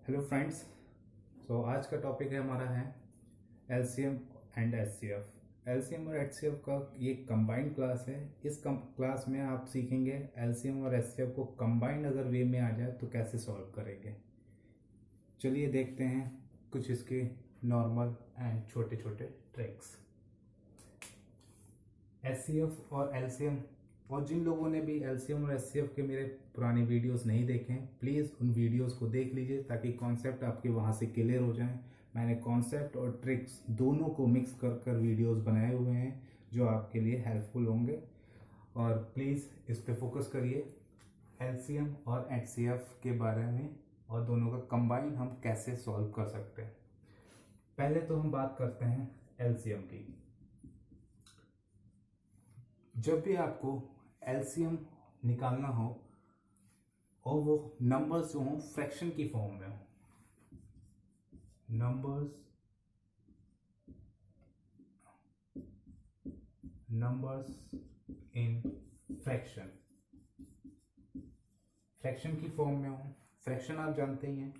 Hello friends. आज का topic है हमारा है एलसीएम एंड एचसीएफ। एलसीएम और एचसीएफ का ये कंबाइंड क्लास है। इस क्लास में आप सीखेंगे एलसीएम और एचसीएफ को कंबाइंड अगर वे में आ जाए तो कैसे सॉल्व करेंगे। चलिए देखते हैं कुछ इसके नॉर्मल एंड छोटे छोटे ट्रिक्स। एचसीएफ और एलसीएम, और जिन लोगों ने भी एलसीएम और एचसीएफ के मेरे पुराने वीडियोस नहीं देखे हैं, प्लीज़ उन वीडियोस को देख लीजिए ताकि कॉन्सेप्ट आपके वहाँ से क्लियर हो जाएं। मैंने कॉन्सेप्ट और ट्रिक्स दोनों को मिक्स कर कर वीडियोस बनाए हुए हैं जो आपके लिए हेल्पफुल होंगे, और प्लीज़ इस पर फोकस करिए एलसीएम और एचसीएफ के बारे में, और दोनों का कंबाइन हम कैसे सॉल्व कर सकते हैं। पहले तो हम बात करते हैं एलसीएम की। जब भी आपको एलसीएम निकालना हो और वो नंबर्स जो हों फ्रैक्शन की फॉर्म में हो, नंबर्स इन फ्रैक्शन की फॉर्म में हो। फ्रैक्शन आप जानते ही हैं,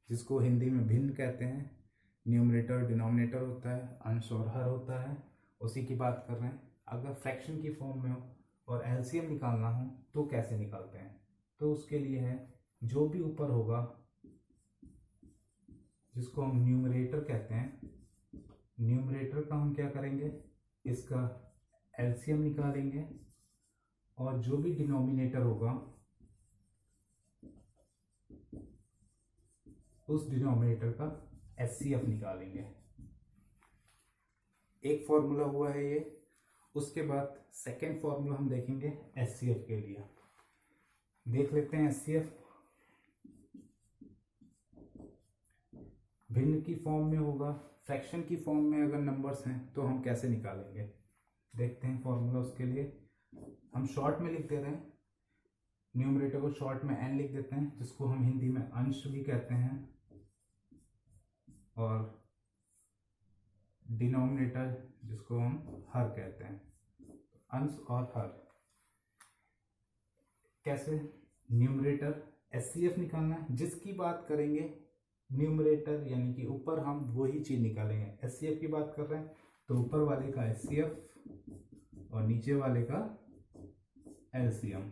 जिसको हिंदी में भिन्न कहते हैं। न्यूमरेटर डिनोमिनेटर होता है, अंश और हर होता है, उसी की बात कर रहे हैं। अगर फ्रैक्शन की फॉर्म में हो और एलसीएम निकालना हो तो कैसे निकालते हैं? तो उसके लिए है, जो भी ऊपर होगा जिसको हम न्यूमरेटर कहते हैं, न्यूमरेटर का हम क्या करेंगे, इसका एलसीएम निकालेंगे, और जो भी डिनोमिनेटर होगा उस डिनोमिनेटर का एचसीएफ निकालेंगे। एक फॉर्मूला हुआ है ये। उसके बाद सेकेंड फॉर्मूला हम देखेंगे एचसीएफ के लिए। देख लेते हैं एचसीएफ। भिन्न की फॉर्म में होगा, फ्रैक्शन की फॉर्म में अगर नंबर्स हैं तो हम कैसे निकालेंगे, देखते हैं फॉर्मूला। उसके लिए हम शॉर्ट में लिख दे रहे हैं, न्यूमरेटर को शॉर्ट में एन लिख देते हैं, जिसको हम हिंदी में अंश भी कहते हैं, और डिनोमिनेटर जिसको हम हर कहते हैं, अंश और हर। कैसे? न्यूमरेटर एचसीएफ निकालना है, जिसकी बात करेंगे न्यूमरेटर यानी कि ऊपर, हम वही चीज निकालेंगे। एचसीएफ की बात कर रहे हैं तो ऊपर वाले का एचसीएफ और नीचे वाले का एलसीएम।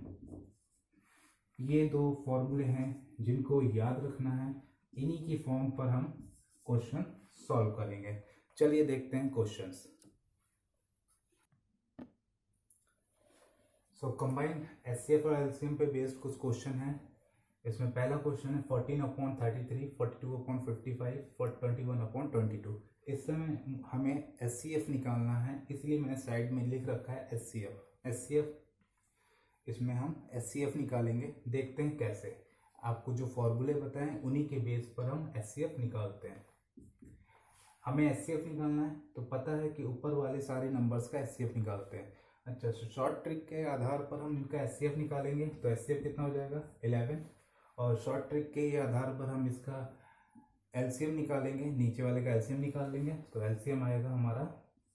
ये दो फॉर्मूले हैं जिनको याद रखना है। इन्हीं की फॉर्म पर हम क्वेश्चन सॉल्व करेंगे। चलिए देखते हैं क्वेश्चंस। कंबाइंड एचसीएफ और एलसीएम पे बेस्ड कुछ क्वेश्चन हैं। इसमें पहला क्वेश्चन है 14/33, 42/55, 21/22। इस समय हमें एचसीएफ निकालना है, इसलिए मैंने साइड में लिख रखा है एचसीएफ। इसमें हम एचसीएफ निकालेंगे। देखते हैं कैसे। आपको जो फॉर्मूले बताएं उन्हीं के बेस पर हम एचसीएफ निकालते हैं। हमें एचसीएफ निकालना है तो पता है कि ऊपर वाले सारे नंबर्स का एचसीएफ निकालते हैं। अच्छा, शॉर्ट ट्रिक के आधार पर हम इनका एचसीएफ निकालेंगे तो एचसीएफ कितना हो जाएगा 11, और शॉर्ट ट्रिक के आधार पर हम इसका एलसीएम निकालेंगे, नीचे वाले का एलसीएम निकाल लेंगे, तो एलसीएम आएगा हमारा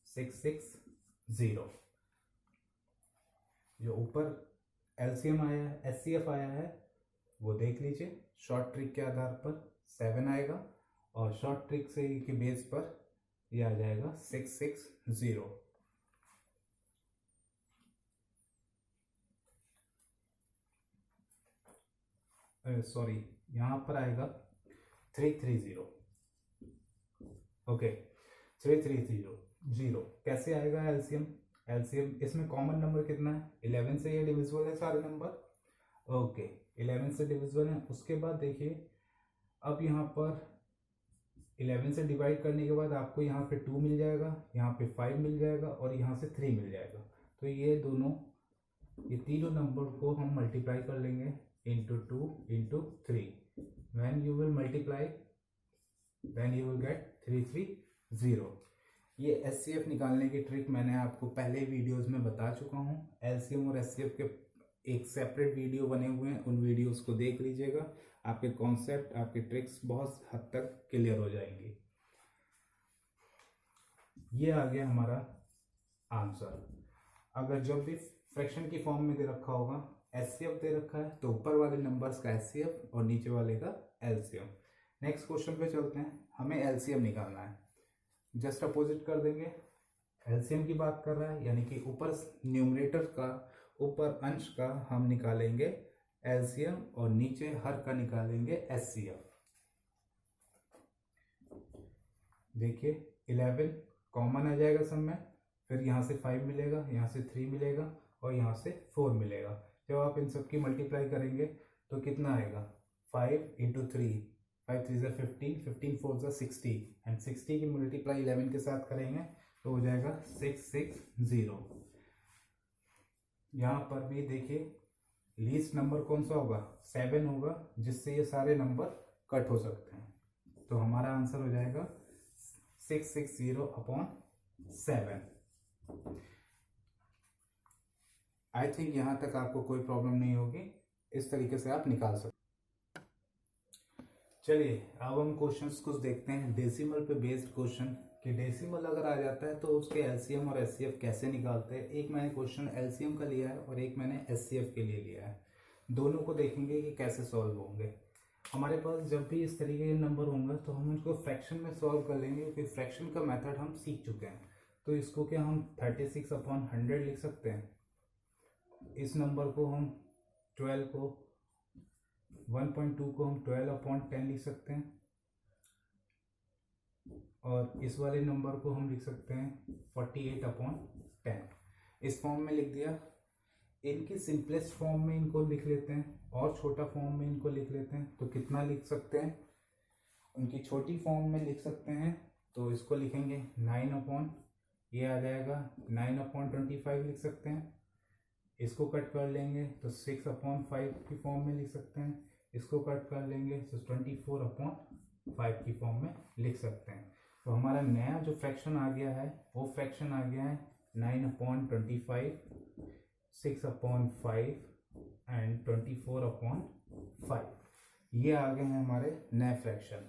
660। जो ऊपर एलसीएम आया है, एचसीएफ आया है, वो देख लीजिए। शॉर्ट ट्रिक के आधार पर 7 आएगा, और शॉर्ट ट्रिक से के बेस पर ये आ जाएगा 660। सॉरी, यहाँ पर आएगा 330। ओके, 330। कैसे आएगा एलसीएम? इसमें कॉमन नंबर कितना है? 11 से ये डिविजिबल है सारे नंबर। ओके, 11 से डिविजिबल है। उसके बाद देखिए, अब यहाँ पर 11 से डिवाइड करने के बाद आपको यहाँ पे 2 मिल जाएगा, यहाँ पे 5 मिल जाएगा, और यहाँ से 3 मिल जाएगा। तो ये तीनों नंबर को हम मल्टीप्लाई कर लेंगे into 2 into 3. When you will multiply, then you will get 330। ये एचसीएफ निकालने की ट्रिक मैंने आपको पहले वीडियोस में बता चुका हूँ। एलसीएम और एचसीएफ के एक सेपरेट वीडियो बने हुए हैं, उन वीडियोस को देख लीजिएगा। आपके कॉन्सेप्ट, आपके ट्रिक्स बहुत हद तक क्लियर हो जाएंगी। ये आ गया हमारा आंसर। अगर जब भी फ्रैक्शन की फॉर्म में दे रखा होगा, एचसीएफ दे रखा है, तो ऊपर वाले नंबर्स का एचसीएफ और नीचे वाले का एलसीएम। नेक्स्ट क्वेश्चन पे चलते हैं। हमें एलसीएम निकालना है, जस्ट अपोजिट कर देंगे। एलसीएम की बात कर रहा है, यानी कि ऊपर न्यूमरेटर का, ऊपर अंश का हम निकालेंगे एलसीएम और नीचे हर का निकालेंगे एचसीएफ। देखिए 11 कॉमन आ जाएगा सब में, फिर यहाँ से 5 मिलेगा, यहाँ से 3 मिलेगा और यहाँ से 4 मिलेगा। जब आप इन सब की मल्टीप्लाई करेंगे तो कितना आएगा, 5 इंटू 3, 5 3 15, 15 4 60 एंड 60 की मल्टीप्लाई 11 के साथ करेंगे तो हो जाएगा 660। यहाँ पर भी देखिए लीस्ट नंबर कौन सा होगा, 7 होगा, जिससे ये सारे नंबर कट हो सकते हैं। तो हमारा आंसर हो जाएगा 660/7। आई थिंक यहाँ तक आपको कोई प्रॉब्लम नहीं होगी, इस तरीके से आप निकाल सकते। चलिए अब हम क्वेश्चंस कुछ देखते हैं डेसिमल पे बेस्ड क्वेश्चन, कि डेसिमल अगर आ जाता है तो उसके एलसीएम और एचसीएफ कैसे निकालते हैं। एक मैंने क्वेश्चन एलसीएम का लिया है और एक मैंने एचसीएफ के लिए लिया है, दोनों को देखेंगे कि कैसे सॉल्व होंगे। हमारे पास जब भी इस तरीके के नंबर होंगे तो हम उसको फ्रैक्शन में सॉल्व कर लेंगे, क्योंकि फ्रैक्शन का मेथड हम सीख चुके हैं। तो इसको क्या हम 36/100 लिख सकते हैं। इस नंबर को हम 12 को 1.2 को हम 12/10 लिख सकते हैं, और इस वाले नंबर को हम लिख सकते हैं 48/10। इस फॉर्म में लिख दिया। इनकी सिंपलेस्ट फॉर्म में इनको लिख लेते हैं और छोटा फॉर्म में इनको लिख लेते हैं, तो कितना लिख सकते हैं। उनकी छोटी फॉर्म में लिख सकते हैं तो इसको लिखेंगे 9 ये आ जाएगा 9/25 लिख सकते हैं। इसको कट कर लेंगे तो 6/5 की फॉर्म में लिख सकते हैं। इसको कट कर लेंगे तो 24/5 की फॉर्म में लिख सकते हैं। तो हमारा नया जो फ्रैक्शन आ गया है वो फ्रैक्शन आ गया है 9/25, 6/5 एंड 24/5। ये आ गए हैं हमारे नए फ्रैक्शन।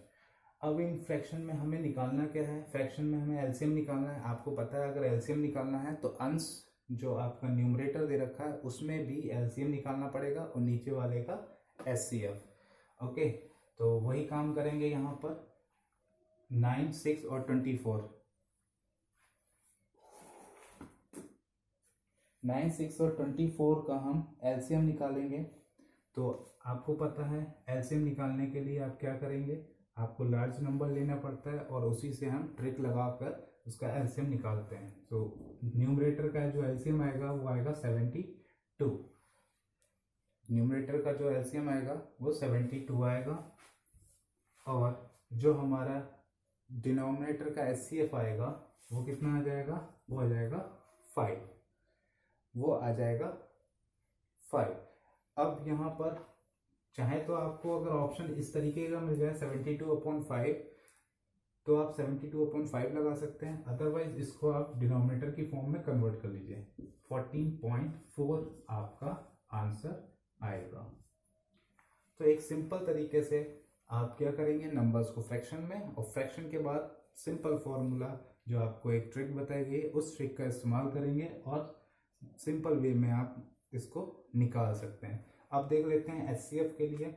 अब इन फ्रैक्शन में हमें निकालना क्या है, फ्रैक्शन में हमें एलसीएम निकालना है। आपको पता है अगर एलसीएम निकालना है तो अंश जो आपका न्यूमरेटर दे रखा है उसमें भी एलसीएम निकालना पड़ेगा और नीचे वाले का एचसीएफ। ओके, तो वही काम करेंगे यहाँ पर। 9, 6 और 24, 9, 6 और 24 का हम एलसीएम निकालेंगे। तो आपको पता है एलसीएम निकालने के लिए आप क्या करेंगे, आपको लार्ज नंबर लेना पड़ता है और उसी से हम ट्रिक लगाकर उसका एलसीएम निकालते हैं। तो न्यूमरेटर का जो एलसीएम आएगा वो आएगा 72। न्यूमरेटर का जो एलसीएम आएगा वो 72 आएगा, और जो हमारा डिनोमिनेटर का एचसीएफ आएगा वो कितना आ जाएगा, वो आ जाएगा 5। वो आ जाएगा 5। अब यहाँ पर चाहे तो आपको अगर ऑप्शन इस तरीके का मिल जाए 72/5 तो आप 72/5 लगा सकते हैं, अदरवाइज इसको आप डिनोमिनेटर की फॉर्म में कन्वर्ट कर लीजिए। 14.4 आपका आंसर आएगा। तो एक सिंपल तरीके से आप क्या करेंगे, नंबर्स को फ्रैक्शन में, और फ्रैक्शन के बाद सिंपल फॉर्मूला जो आपको एक ट्रिक बताई गई उस ट्रिक का इस्तेमाल करेंगे और सिंपल वे में आप इसको निकाल सकते हैं। अब देख लेते हैं एचसीएफ के लिए,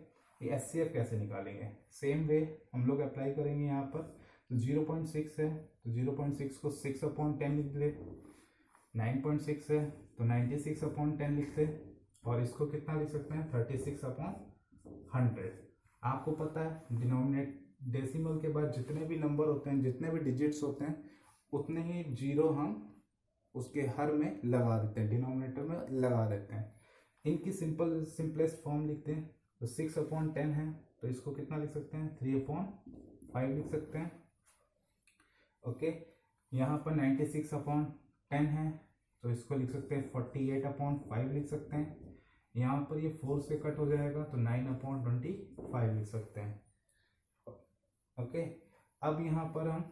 ये एचसीएफ कैसे निकालेंगे। सेम वे हम लोग अप्लाई करेंगे यहाँ पर। तो 0.6 है तो 0.6 को 6/10 लिख ले, 9.6 है तो 96/10 लिख ले, और इसको कितना लिख सकते हैं 36/100। आपको पता है डिनोमिनेट डेसिमल के बाद जितने भी नंबर होते हैं, जितने भी डिजिट्स होते हैं, उतने ही जीरो हम उसके हर में लगा देते हैं, डिनोमिनेटर में लगा देते हैं। इनकी सिंपलेस्ट फॉर्म लिखते हैं। तो 6/10 है तो इसको कितना लिख सकते हैं 3/5 लिख सकते हैं। ओके, यहाँ पर 96/10 है तो इसको लिख सकते हैं 48/5 लिख सकते हैं। यहाँ पर ये 4 से कट हो जाएगा तो 9/25 लिख सकते हैं। ओके, अब यहाँ पर हम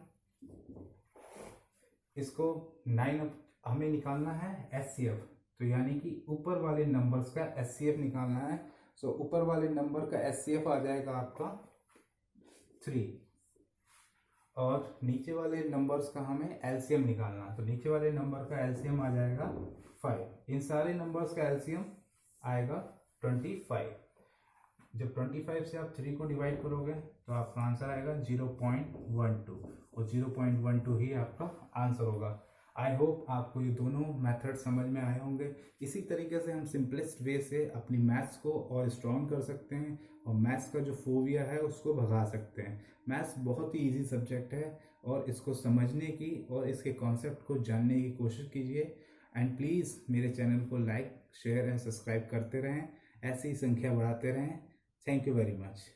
इसको 9 हमें निकालना है एचसीएफ, तो यानी कि ऊपर वाले नंबर्स का एचसीएफ निकालना है। सो ऊपर वाले नंबर का एचसीएफ आ जाएगा आपका 3, और नीचे वाले नंबर्स का हमें एलसीएम निकालना है। तो नीचे वाले नंबर का एलसीएम आ जाएगा 5। इन सारे नंबर्स का एलसीएम आएगा 25। जब 25 से आप 3 को डिवाइड करोगे तो आपका आंसर आएगा 0.12 और 0.12 ही आपका आंसर होगा। आई होप आपको ये दोनों मेथड समझ में आए होंगे। इसी तरीके से हम सिंपलेस्ट वे से अपनी मैथ्स को और स्ट्रॉन्ग कर सकते हैं और मैथ्स का जो फोबिया है उसको भगा सकते हैं। मैथ्स बहुत ही इजी सब्जेक्ट है और इसको समझने की और इसके कॉन्सेप्ट को जानने की कोशिश कीजिए। एंड प्लीज़ मेरे चैनल को लाइक शेयर एंड सब्सक्राइब करते रहें, ऐसी ही संख्या बढ़ाते रहें। Thank you very much.